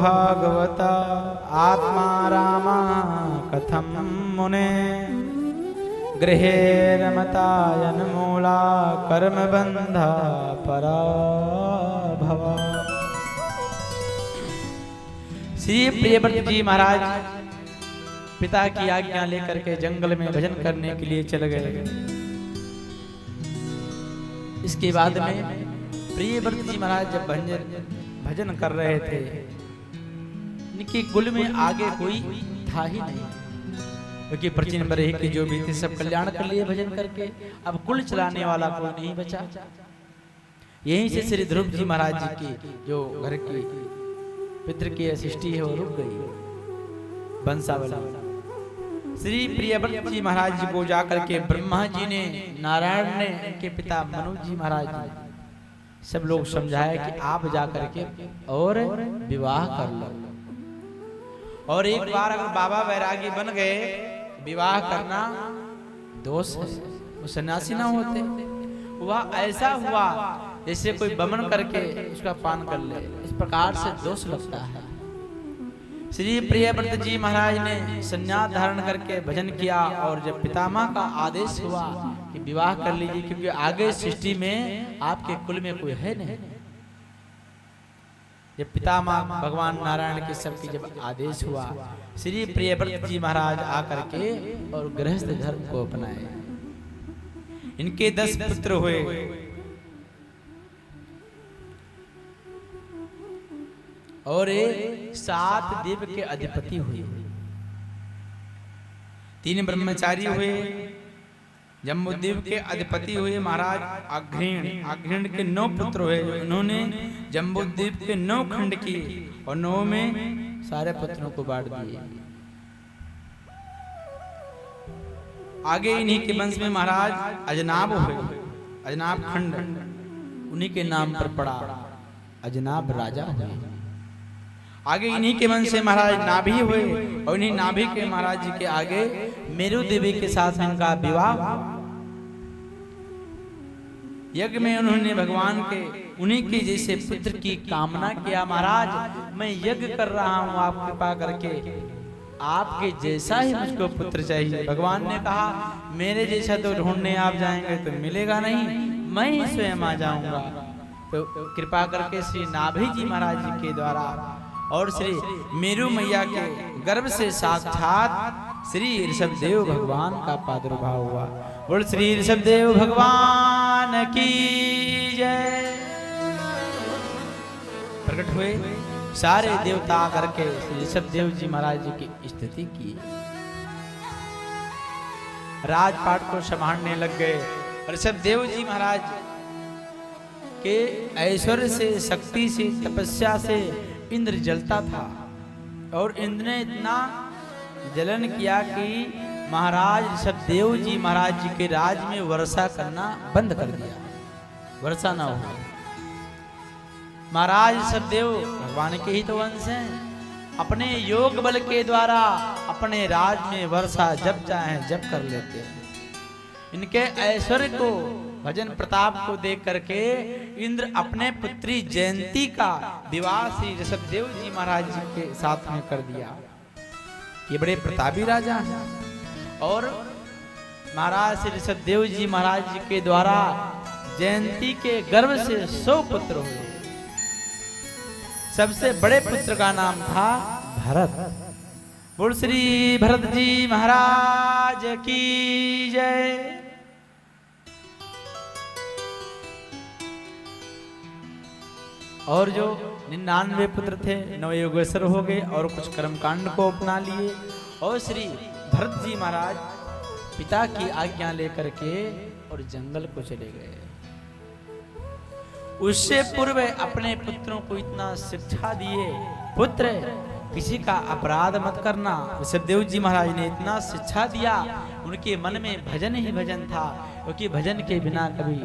भागवता आत्मा रामा कथम मुने गृहे रमतायन मूला कर्म बंधा पराभवा। श्री प्रियव्रत जी महाराज पिता की आज्ञा लेकर के जंगल में भजन करने के लिए चले गए। इसके बाद में प्रियव्रत जी महाराज जब भजन कर रहे थे, इनके कुल में आगे कोई था ही नहीं, क्योंकि प्राचीन बरही के जो भी थे सब कल्याण कर लिए भजन करके, अब कुल चलाने वाला कोई नहीं बचा। यहीं से श्री ध्रुव जी महाराज जी की जो घर की पितृ की सृष्टि है वो रुक गई वंशावली। श्री प्रियव्रत जी महाराज जी को जाकर के ब्रह्मा जी ने, नारायण ने, इनके पिता मनु जी महाराज जी सब लोग समझाया कि आप जाकर के और विवाह कर लो। और एक बार अगर बाबा वैरागी बन गए, विवाह करना दोष है, वो सन्यासी ना होते। वह ऐसा हुआ जैसे कोई बमन करके उसका पान कर ले, इस प्रकार से दोष लगता है। श्री प्रियव्रत जी महाराज ने संन्यास धारण करके भजन किया, और जब पितामह का आदेश हुआ कि विवाह कर लीजिए, क्योंकि आगे सृष्टि में आपके कुल में कोई है नहीं, जब पितामह भगवान नारायण के सबकी जब आदेश हुआ, श्री प्रियव्रत जी महाराज आकर के और गृहस्थ धर्म को अपनाए। इनके 10 पुत्र हुए, और 7 देव के अधिपति हुए, 3 ब्रह्मचारी हुए, जम्बूद्वीप के अधिपति हुए महाराज अघ्रिण। अघ्रिण के 9 पुत्र हुए, उन्होंने जम्बूद्वीप के 9 खंड किए और 9 में सारे पुत्रों को बांट दिए। आगे इन्हीं के वंश में महाराज अजनाब हुए, अजनाब खंड उन्हीं के नाम पर पड़ा, अजनाब राजा हुए। आगे इन्हीं के वंश से महाराज नाभि हुए, और इन्हीं नाभि के महाराज जी के आगे मेरु देवी के साथ इनका विवाह। यज्ञ में उन्होंने भगवान के उन्हीं के जैसे पुत्र की कामना किया। महाराज मैं यज्ञ कर रहा हूं, आप कृपा करके आपके जैसा ही मुझको पुत्र चाहिए। भगवान ने कहा मेरे जैसा तो ढूंढने आप जाएंगे तो मिलेगा नहीं, मैं ही स्वयं आ जाऊंगा। तो कृपा करके श्री नाभि जी महाराज जी के द्वारा और श्री मेरु मैया के गर्भ से साक्षात श्री ऋषभदेव भगवान का प्रादुर्भाव हुआ। बोल श्री ऋषभदेव भगवान की जय। प्रकट हुए सारे देवता करके श्री ऋषभदेव जी महाराज जी की स्तुति की, राजपाट को संभालने लग गए। ऋषभदेव जी महाराज के ऐश्वर्य से, शक्ति से, तपस्या से इंद्र जलता था, और इंद्र ने इतना जलन किया कि महाराज ऋषभदेव जी महाराज जी के राज में वर्षा करना बंद कर दिया, वर्षा ना हो। महाराज ऋषभदेव भगवान के ही तो वंश हैं, अपने योग बल के द्वारा अपने राज में वर्षा जब चाहे जब कर लेते हैं। इनके ऐश्वर्य को, भजन प्रताप को देख करके इंद्र अपने पुत्री जयंती का विवाह श्री ऋषभदेव जी महाराज जी के साथ में कर दिया। ये बड़े प्रतापी राजा हैं, और महाराज श्री ऋषभदेव जी महाराज जी के द्वारा जयंती के गर्भ से 100 पुत्र हुए। सबसे बड़े पुत्र का नाम था भरत। बोल श्री भरत जी महाराज की जय। और जो 99 पुत्र थे 9 योगेश्वर हो गए, और कुछ कर्मकांड को अपना लिए, और श्री भरत जी महाराज पिता की आज्ञा लेकर के और जंगल को चले गए। उससे पूर्व अपने पुत्रों को इतना शिक्षा दिए, पुत्र किसी का अपराध मत करना। ऋषभदेव जी महाराज ने इतना शिक्षा दिया, उनके मन में भजन ही भजन था, क्योंकि भजन के बिना कभी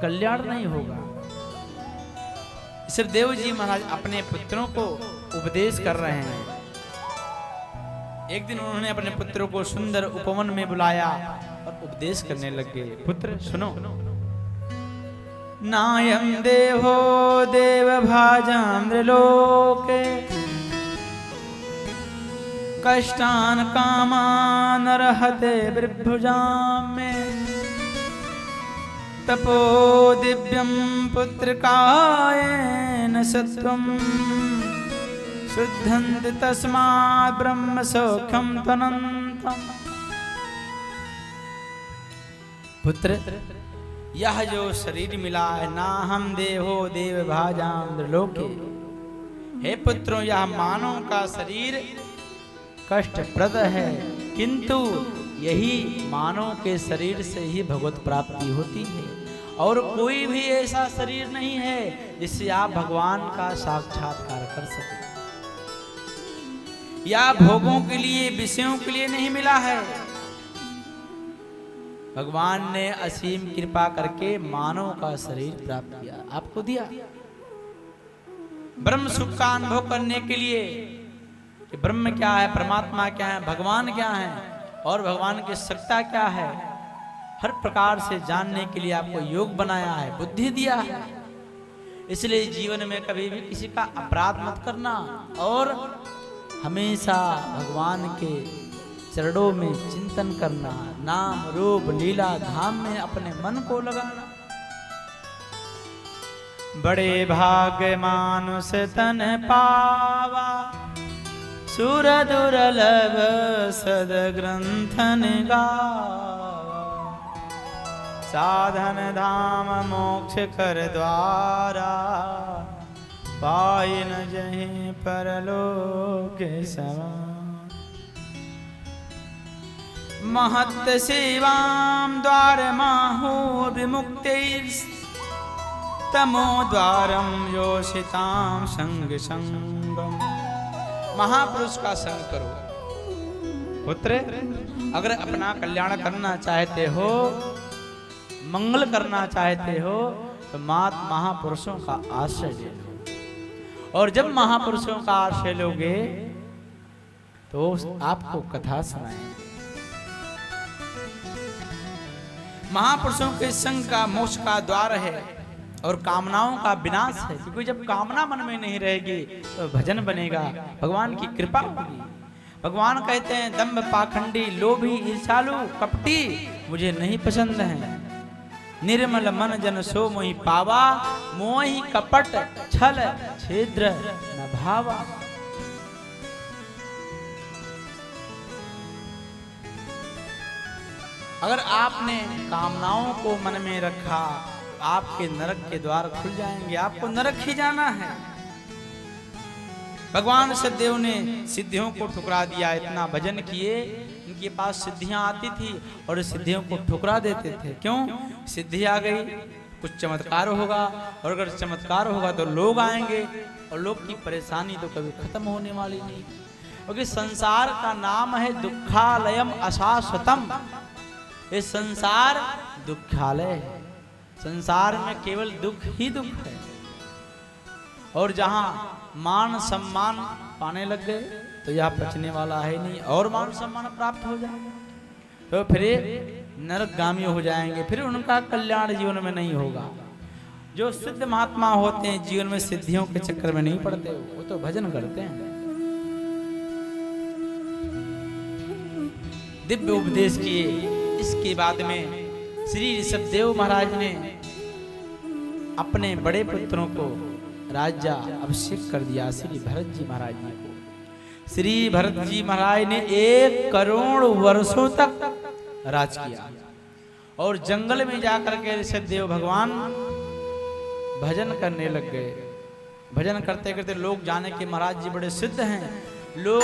कल्याण नहीं होगा। ऋषभदेव जी महाराज अपने पुत्रों को उपदेश कर रहे हैं। एक दिन उन्होंने अपने पुत्रों को सुंदर उपवन में बुलाया और उपदेश करने लग गए। पुत्र सुनो, नायं देहो देव भाजाम्रलोके कष्टान कामान रहते बिभुजाम में तपो दिव्यम पुत्रकायेन सत्वम शुद्धंत तस्मात् ब्रह्म सौख्यम तनंतम। पुत्र, यह जो शरीर मिला है ना हम देहो देव भाजाम लोके। हे पुत्रों, यह मानव का शरीर कष्टप्रद है, किंतु यही मानव के शरीर से ही भगवत प्राप्ति होती है। और कोई भी ऐसा शरीर नहीं है जिससे आप भगवान का साक्षात्कार कर सके। या भोगों के लिए, विषयों के लिए नहीं मिला है। भगवान ने असीम कृपा करके मानव का शरीर प्राप्त किया, आपको दिया ब्रह्म सुख का अनुभव करने के लिए कि ब्रह्म क्या है, परमात्मा क्या है, भगवान क्या है और भगवान की सत्ता क्या है, हर प्रकार से जानने के लिए आपको योग बनाया है, बुद्धि दिया है। इसलिए जीवन में कभी भी किसी का अपराध मत करना और हमेशा भगवान के चरणों में चिंतन करना, नाम रूप लीला धाम में अपने मन को लगाना। बड़े भाग्य मानुष तन पावा, सुर दुर्लभ सद ग्रंथन गावा। साधन धाम मोक्ष कर द्वारा, पाई न जहीं परलोक समान। महत्त सेवाम द्वार माहो विमुक्तिर्, तमो द्वारम योषिताम संग संगम। महापुरुष का संग करो। पुत्र, अगर अपना कल्याण करना चाहते हो, मंगल करना चाहते हो, तो मात महापुरुषों का आश्रय ले लो। और जब महापुरुषों का आश्रय लोगे तो आपको कथा सुनाएंगे। महापुरुषों के संग का मोक्ष का द्वार है और कामनाओं का विनाश है, क्योंकि जब कामना मन में नहीं रहेगी तो भजन बनेगा, भगवान की कृपा होगी। भगवान कहते हैं, दंभ पाखंडी लोभी ईर्ष्यालु कपटी मुझे नहीं पसंद है। निर्मल मन जन सो मोहि पावा, मोहि कपट छल छिद्र न भावा। अगर आपने कामनाओं को मन में रखा, आपके नरक के द्वार खुल जाएंगे, आपको नरक ही जाना है। भगवान सदैव ने सिद्धियों को ठुकरा दिया, इतना भजन किए, इनके पास सिद्धियां आती थी और सिद्धियों को ठुकरा देते थे। क्यों? सिद्धि आ गई, कुछ चमत्कार होगा, और अगर चमत्कार होगा तो लोग आएंगे, और लोग की परेशानी तो कभी खत्म होने वाली नहीं। क्योंकि संसार का नाम है दुखालयम अशाश्वतम। ये संसार दुखालय है, संसार में केवल दुख ही दुख है। और जहां मान सम्मान पाने लग गए तो यह बचने वाला है नहीं, और मान सम्मान प्राप्त हो जाएगा तो फिर नरकगामी हो जाएंगे, फिर उनका कल्याण जीवन में नहीं होगा। जो सिद्ध महात्मा होते हैं जीवन में सिद्धियों के चक्कर में नहीं पड़ते, वो तो भजन करते हैं। दिव्य उपदेश किए। इसके बाद में श्री ऋषभदेव महाराज ने अपने बड़े पुत्रों को राज्य अभिषेक कर दिया, श्री भरत जी महाराज जी को। श्री भरत जी महाराज ने 1 करोड़ वर्षों तक राज किया, और जंगल में जाकर के ऋषभदेव भगवान भजन करने लग गए। भजन करते करते लोग जाने के महाराज जी बड़े सिद्ध हैं, लोग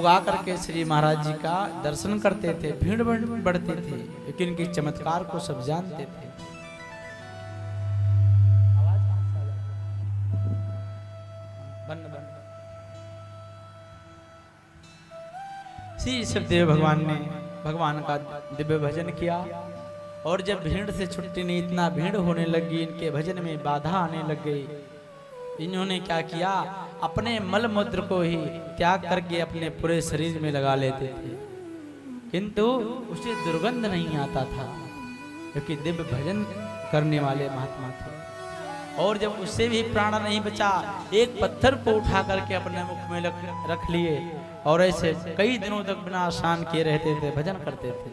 आकर के श्री महाराज जी का दर्शन करते थे, भीड़ बढ़ते थे, लेकिन इनके चमत्कार को सब जानते थे। श्री ऋषभदेव भगवान ने भगवान का दिव्य भजन किया, और जब भीड़ से छुट्टी नहीं, इतना भीड़ होने लगी, इनके भजन में बाधा आने लग गई। इन्होंने क्या किया, अपने मल मूत्र को ही त्याग करके अपने पूरे शरीर में लगा लेते थे, किंतु उसे दुर्गंध नहीं आता था, क्योंकि दिव्य भजन करने वाले महात्मा थे। और जब उससे भी प्राण नहीं बचा, एक पत्थर को उठा करके अपने मुख में रख लिए और ऐसे कई दिनों तक बिना स्नान किए रहते थे, भजन करते थे।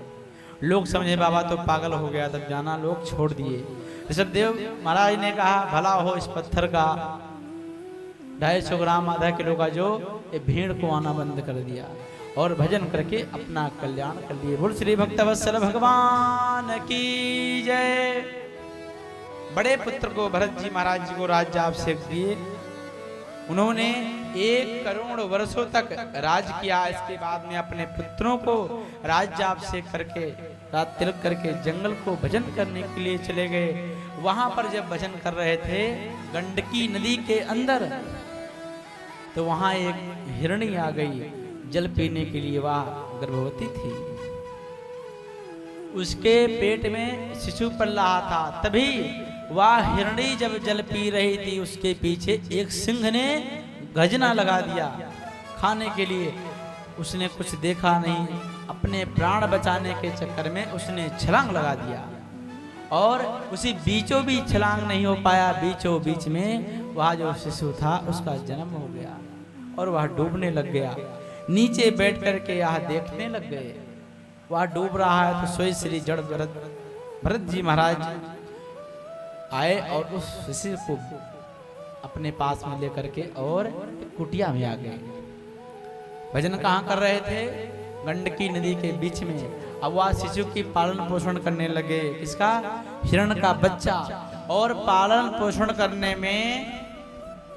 लोग समझे बाबा तो पागल हो गया, तब जाना लोग छोड़ दिए। ऋषभदेव महाराज ने कहा भला हो इस पत्थर का 250 ग्राम आधा किलो का जो ये भीड़ को आना बंद कर दिया और भजन करके अपना कल्याण कर लिए। बोल श्री भक्तवत्सल भगवान की जय। बड़े पुत्र को भरत जी महाराज जी को राज्याभिषेक दिए। उन्होंने 1 करोड़ वर्षों तक राज किया। इसके बाद में अपने पुत्रों को राज्याभिषेक करके रात तिलक करके जंगल को भजन करने के लिए चले गए। वहां पर जब भजन कर रहे थे गंडकी नदी के अंदर, तो वहां एक हिरणी आ गई जल पीने के लिए। वह गर्भवती थी, उसके पेट में शिशु पल रहा था। तभी वह हिरणी जब जल पी रही थी, उसके पीछे एक सिंह ने गर्जना लगा दिया खाने के लिए। उसने कुछ देखा नहीं, अपने प्राण बचाने के चक्कर में उसने छलांग लगा दिया और उसी बीचों बीच छलांग नहीं हो पाया। बीचों बीच में वह जो शिशु था उसका जन्म हो गया और वह डूबने लग गया। नीचे बैठ करके यह देखने लग गए, वह डूब रहा है। तो सोई श्री जड़ भरत जी महाराज आए और उस शिशु को अपने पास में लेकर के और कुटिया में आ गए। भजन कहाँ कर रहे थे? गंडकी नदी के बीच में। अब वह शिशु की पालन पोषण करने लगे। किसका? हिरण का बच्चा। और पालन पोषण करने में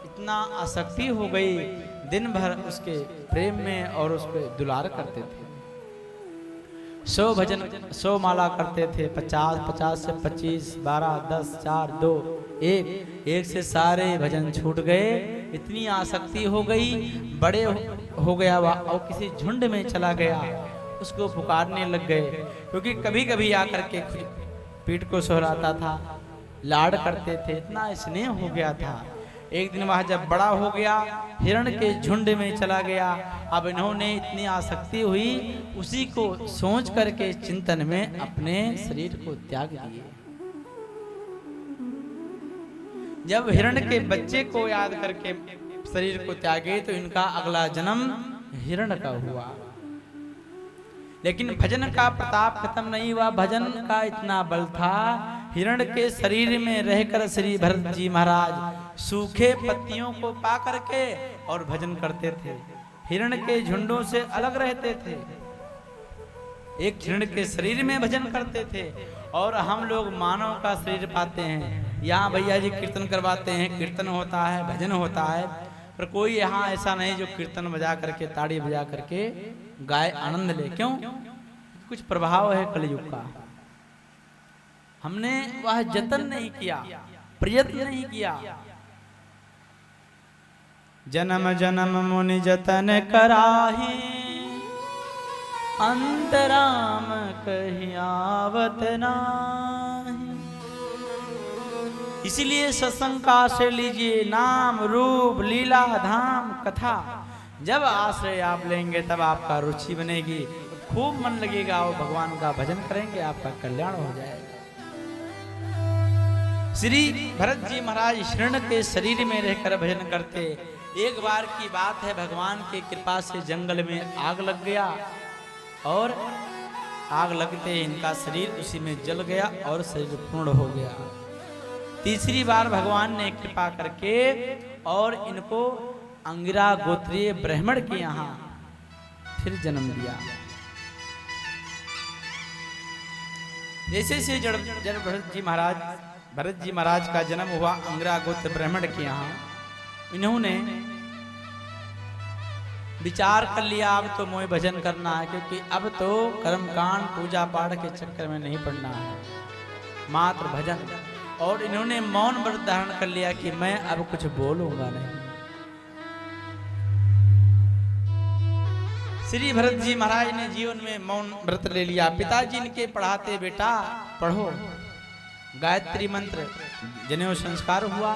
इतना आसक्ति हो गई, दिन भर उसके प्रेम में और उसके दुलार करते थे। 100 भजन 100 माला करते थे। 50 से 25, 12, 10, 4, 2, 1 से सारे भजन छूट गए। इतनी आसक्ति हो गई, बड़े हो गया वह और किसी झुंड में चला गया। उसको पुकारने लग गए, क्योंकि कभी कभी आकर के पीठ को सोहराता था, लाड करते थे, इतना स्नेह हो गया था। एक दिन वह जब बड़ा हो गया, हिरण के झुंड में चला गया। अब इन्होंने इतनी आसक्ति हुई, उसी को सोच करके चिंतन में अपने शरीर को त्याग दिए। जब हिरण के बच्चे को याद करके शरीर को त्यागे तो इनका अगला जन्म हिरण का हुआ। लेकिन भजन का प्रताप खत्म नहीं हुआ। भजन का इतना बल था, हिरण के शरीर में रहकर श्री भरत जी महाराज सूखे पत्तियों को पा करके और भजन करते थे। हिरण के झुंडों से अलग रहते थे, एक हिरण के शरीर में भजन करते थे। और हम लोग मानव का शरीर पाते हैं। यहाँ भैया जी कीर्तन करवाते हैं, कीर्तन होता है, भजन होता है, पर कोई यहाँ ऐसा नहीं जो कीर्तन बजा करके ताड़ी बजा करके गाय आनंद ले। क्यों? कुछ प्रभाव है कलयुग का। हमने वह जतन नहीं किया, प्रयत्न नहीं किया। जन्म जन्म मुनि जतन कराही, अंतराम कहीं आवत नाही। इसीलिए सत्संग का आश्रय लीजिए। नाम रूप लीला धाम कथा जब आश्रय आप लेंगे तब आपका रुचि बनेगी, खूब मन लगेगा और भगवान का भजन करेंगे, आपका कल्याण हो जाएगा। श्री भरत जी महाराज हिरण के शरीर में रहकर भजन करते। एक बार की बात है, भगवान की कृपा से जंगल में आग लग गया और आग लगते इनका शरीर उसी में जल गया और शरीर पूर्ण हो गया। तीसरी बार भगवान ने कृपा करके और इनको अंगिरा गोत्रीय ब्राह्मण के यहाँ फिर जन्म दिया। जैसे से जड़ भरत जी महाराज का जन्म हुआ अंगिरा गोत्र ब्राह्मण के यहाँ, इन्होंने विचार कर लिया अब तो मोय भजन करना है, क्योंकि अब तो कर्मकांड पूजा पाठ के चक्कर में नहीं पड़ना है, मात्र भजन। और इन्होंने मौन व्रत धारण कर लिया कि मैं अब कुछ बोलूंगा नहीं। श्री भरत जी महाराज ने जीवन में मौन व्रत ले लिया। पिताजी इनके पढ़ाते, बेटा पढ़ो, गायत्री मंत्र, जनेऊ संस्कार हुआ।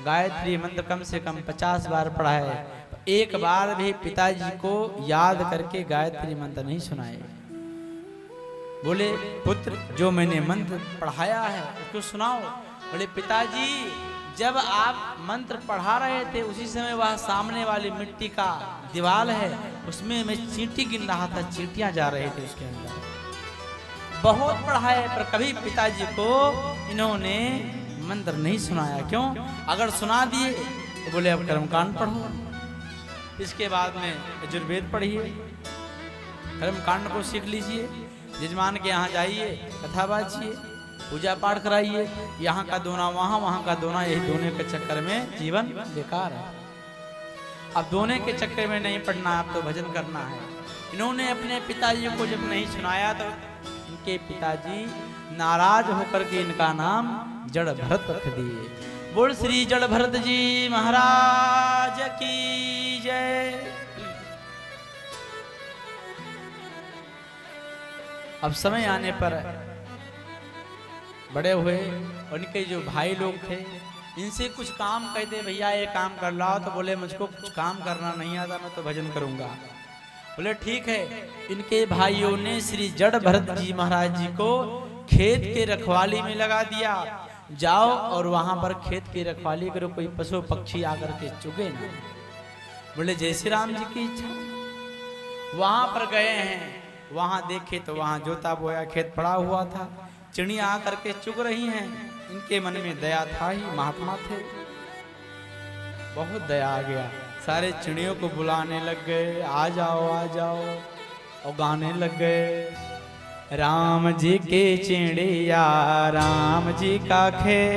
गायत्री मंत्र कम से कम 50 बार पढ़ा है, एक बार भी पिताजी को याद करके गायत्री मंत्र नहीं सुनाए। बोले पुत्र जो मैंने मंत्र पढ़ाया है उसको सुनाओ। बोले पिताजी जब आप मंत्र पढ़ा रहे थे उसी समय वह सामने वाली मिट्टी का दीवार है उसमें मैं चींटी गिन रहा था, चींटियां जा रहे थे उसके अंदर। बहुत पढ़ाए पर कभी पिताजी को इन्होंने मंत्र नहीं सुनाया। क्यों? अगर सुना दिए तो बोले अब कर्मकांड पढ़ो, इसके बाद में यजुर्वेद पढ़िए, कर्मकांड को सीख लीजिए, यजमान के यहाँ जाइए, कथा बाजिए, पूजा पाठ कराइए। यहाँ का दोना वहाँ, वहाँ का दोना, यही दोने के चक्कर में जीवन बेकार है। अब दोने के चक्कर में नहीं पढ़ना है, अब तो भजन करना है। इन्होंने अपने पिताजी को जब नहीं सुनाया तो इनके पिताजी नाराज होकर के इनका नाम जड़ भरत रख दिए। बोल श्री जड़ भरत जी महाराज की जय। अब समय आने पर बड़े हुए, उनके जो भाई लोग थे इनसे कुछ काम कहते, भैया ये काम कर लाओ, तो बोले मुझको कुछ काम करना नहीं आता, मैं तो भजन करूंगा। बोले ठीक है। इनके भाइयों ने श्री जड़ भरत जी महाराज जी को खेत के रखवाली में लगा दिया। जाओ और वहां पर खेत की रखवाली करो, कोई पशु पक्षी आकर के चुगे ना। बोले जय श्री राम जी की इच्छा। वहां पर गए हैं, वहां देखे तो वहां जोता बोया खेत पड़ा हुआ था, चिड़ियां आकर के चुग रही हैं। इनके मन में दया था ही, महात्मा थे, बहुत दया आ गया। सारे चिड़ियों को बुलाने लग गए, आ जाओ आ जाओ, और गाने लग गए, राम जी के चिड़िया राम जी का खेत।